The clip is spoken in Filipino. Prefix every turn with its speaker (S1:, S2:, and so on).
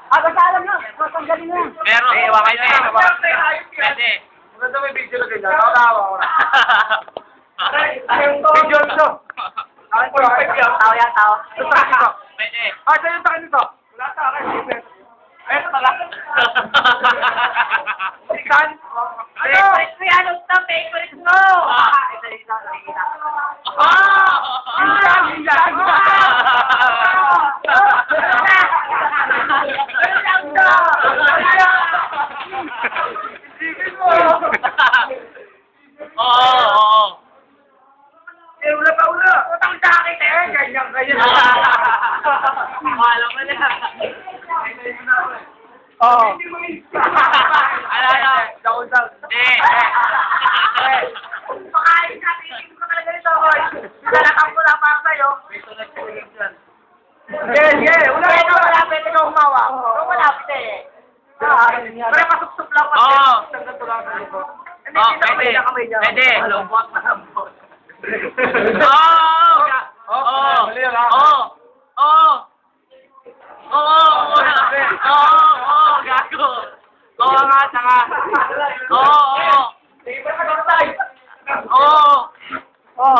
S1: Basta alam na. Tanggalin na.
S2: Pero, wakay na eh. Pwede.
S3: Maganda may video na ganyan. Nakakawa ko na. Video nito. Akin po,
S1: Tao yan, tao.
S3: Sa akin to.
S2: Pwede.
S3: Sa'yo sa akin nito. Wala sa akin. Ito talaga. Ikan. Ano?
S1: Favorite mo yan, Ustav. Favorite mo. Ito, nakikita.
S2: Oo.
S3: Eh, wala pa wala. Utang sa akin eh. Ganyan kayo.
S2: Alam mo na.
S3: Oo.
S2: Ano?
S3: Daw-daw.
S1: Pakain natin, hindi ko talaga nito, Hoy. Lalakang ko lang para sa'yo.
S3: Yeah. Wala
S1: Pwede
S3: pa wala.
S1: malapit ikaw humawa. Kung malapit eh. Pero pasup-sup lang kasi.
S2: Oo.
S3: Ganito lang sa libo.
S1: Hindi,
S2: Oh,
S1: kita kamay
S2: pwede.
S1: na kamay niya.
S2: Pwede.
S1: Malambot, malambot.
S3: Mali yun, ha?
S2: Gago. Oo nga, tanga. Oo.